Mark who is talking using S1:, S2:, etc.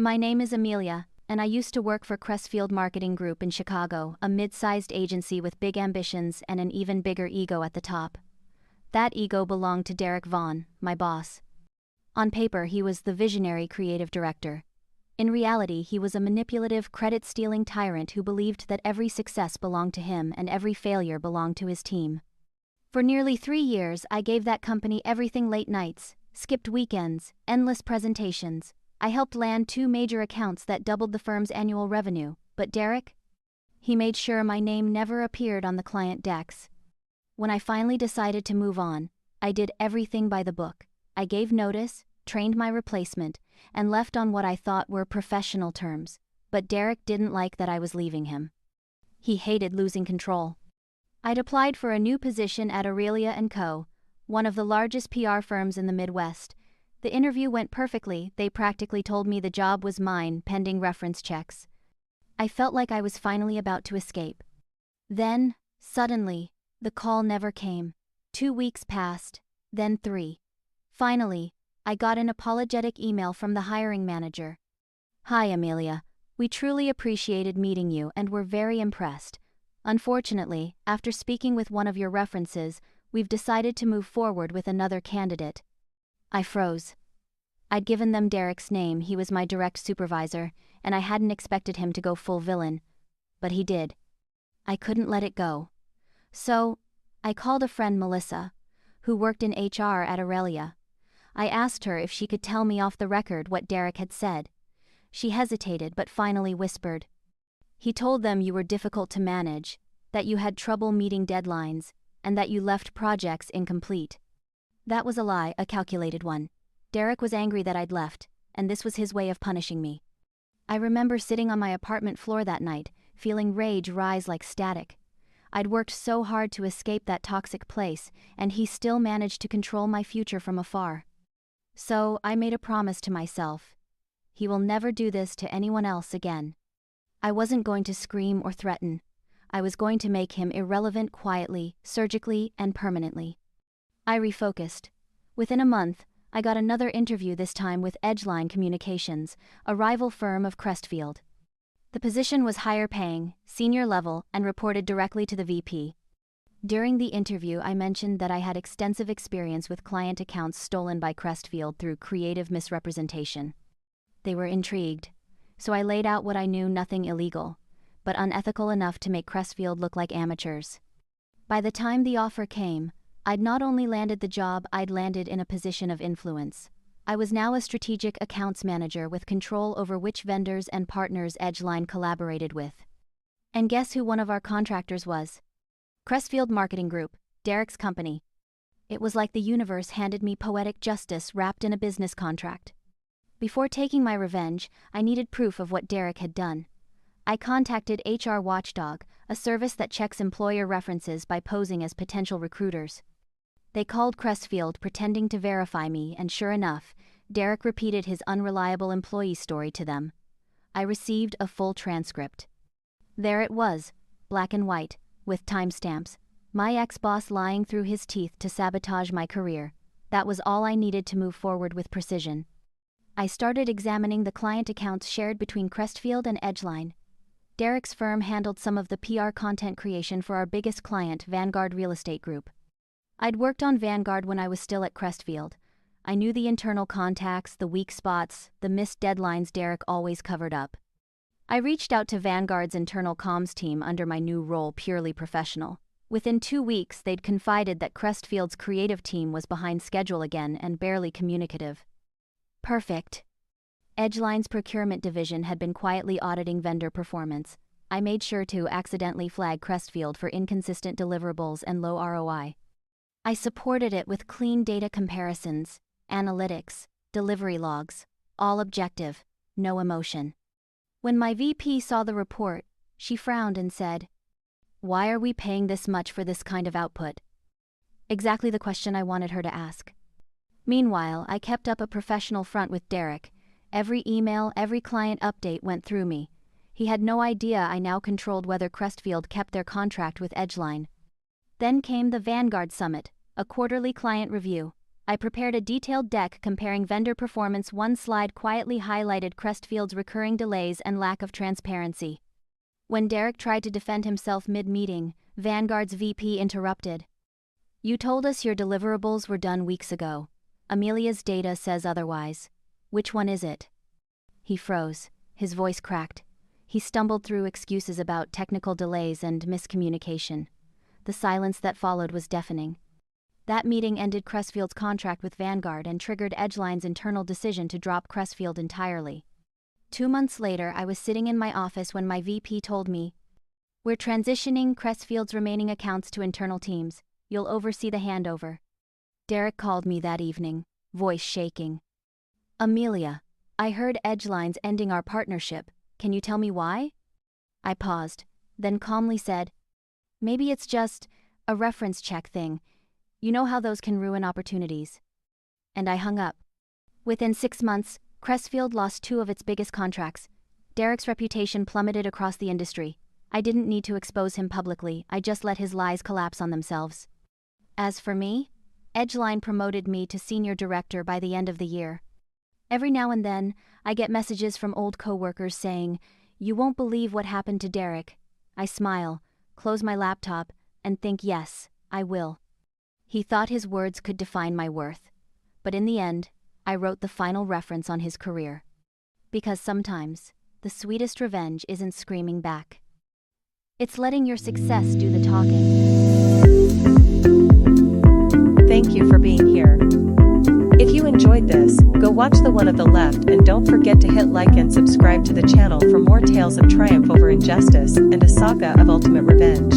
S1: My name is Amelia, and I used to work for Crestfield Marketing Group in Chicago, a mid-sized agency with big ambitions and an even bigger ego at the top. That ego belonged to Derrick Vaughn, my boss. On paper, he was the visionary creative director. In reality, he was a manipulative, credit-stealing tyrant who believed that every success belonged to him and every failure belonged to his team. For nearly 3 years, I gave that company everything: late nights, skipped weekends, endless presentations. I helped land 2 major accounts that doubled the firm's annual revenue, but Derrick? He made sure my name never appeared on the client decks. When I finally decided to move on, I did everything by the book. I gave notice, trained my replacement, and left on what I thought were professional terms, but Derrick didn't like that I was leaving him. He hated losing control. I'd applied for a new position at Amelia Co., one of the largest PR firms in the Midwest. The interview went perfectly. They practically told me the job was mine, pending reference checks. I felt like I was finally about to escape. Then, suddenly, the call never came. 2 weeks passed, then 3. Finally, I got an apologetic email from the hiring manager. "Hi Amelia, we truly appreciated meeting you and were very impressed. Unfortunately, after speaking with one of your references, we've decided to move forward with another candidate." I froze. I'd given them Derrick's name. He was my direct supervisor, and I hadn't expected him to go full villain. But he did. I couldn't let it go. So, I called a friend, Melissa, who worked in HR at Amelia. I asked her if she could tell me off the record what Derrick had said. She hesitated but finally whispered. "He told them you were difficult to manage, that you had trouble meeting deadlines, and that you left projects incomplete." That was a lie, a calculated one. Derrick was angry that I'd left, and this was his way of punishing me. I remember sitting on my apartment floor that night, feeling rage rise like static. I'd worked so hard to escape that toxic place, and he still managed to control my future from afar. So, I made a promise to myself. He will never do this to anyone else again. I wasn't going to scream or threaten. I was going to make him irrelevant quietly, surgically, and permanently. I refocused. Within a month, I got another interview, this time with Edgeline Communications, a rival firm of Crestfield. The position was higher paying, senior level, and reported directly to the VP. During the interview, I mentioned that I had extensive experience with client accounts stolen by Crestfield through creative misrepresentation. They were intrigued, so I laid out what I knew: nothing illegal, but unethical enough to make Crestfield look like amateurs. By the time the offer came, I'd not only landed the job, I'd landed in a position of influence. I was now a strategic accounts manager with control over which vendors and partners Edgeline collaborated with. And guess who one of our contractors was? Crestfield Marketing Group, Derrick's company. It was like the universe handed me poetic justice wrapped in a business contract. Before taking my revenge, I needed proof of what Derrick had done. I contacted HR Watchdog, a service that checks employer references by posing as potential recruiters. They called Crestfield pretending to verify me, and sure enough, Derrick repeated his unreliable employee story to them. I received a full transcript. There it was, black and white, with timestamps. My ex-boss lying through his teeth to sabotage my career. That was all I needed to move forward with precision. I started examining the client accounts shared between Crestfield and Edgeline. Derrick's firm handled some of the PR content creation for our biggest client, Vanguard Real Estate Group. I'd worked on Vanguard when I was still at Crestfield. I knew the internal contacts, the weak spots, the missed deadlines Derrick always covered up. I reached out to Vanguard's internal comms team under my new role, purely professional. Within 2 weeks, they'd confided that Crestfield's creative team was behind schedule again and barely communicative. Perfect. Edgeline's procurement division had been quietly auditing vendor performance. I made sure to accidentally flag Crestfield for inconsistent deliverables and low ROI. I supported it with clean data comparisons, analytics, delivery logs, all objective, no emotion. When my VP saw the report, she frowned and said, "Why are we paying this much for this kind of output?" Exactly the question I wanted her to ask. Meanwhile, I kept up a professional front with Derrick. Every email, every client update went through me. He had no idea I now controlled whether Crestfield kept their contract with Edgeline. Then came the Vanguard Summit, a quarterly client review. I prepared a detailed deck comparing vendor performance. One slide quietly highlighted Crestfield's recurring delays and lack of transparency. When Derrick tried to defend himself mid-meeting, Vanguard's VP interrupted. "You told us your deliverables were done weeks ago. Amelia's data says otherwise. Which one is it?" He froze, his voice cracked. He stumbled through excuses about technical delays and miscommunication. The silence that followed was deafening. That meeting ended Crestfield's contract with Vanguard and triggered Edgeline's internal decision to drop Crestfield entirely. 2 months later, I was sitting in my office when my VP told me, "We're transitioning Crestfield's remaining accounts to internal teams. You'll oversee the handover." Derrick called me that evening, voice shaking. "Amelia, I heard Edgeline's ending our partnership. Can you tell me why?" I paused, then calmly said, "Maybe it's just a reference check thing. You know how those can ruin opportunities." And I hung up. Within 6 months, Crestfield lost 2 of its biggest contracts. Derrick's reputation plummeted across the industry. I didn't need to expose him publicly, I just let his lies collapse on themselves. As for me, Edgeline promoted me to senior director by the end of the year. Every now and then, I get messages from old coworkers saying, "You won't believe what happened to Derrick." I smile, close my laptop, and think, yes, I will. He thought his words could define my worth. But in the end, I wrote the final reference on his career. Because sometimes, the sweetest revenge isn't screaming back. It's letting your success do the talking.
S2: Thank you for being here. If you enjoyed this, go watch the one on the left and don't forget to hit like and subscribe to the channel for more tales of triumph over injustice and a saga of ultimate revenge.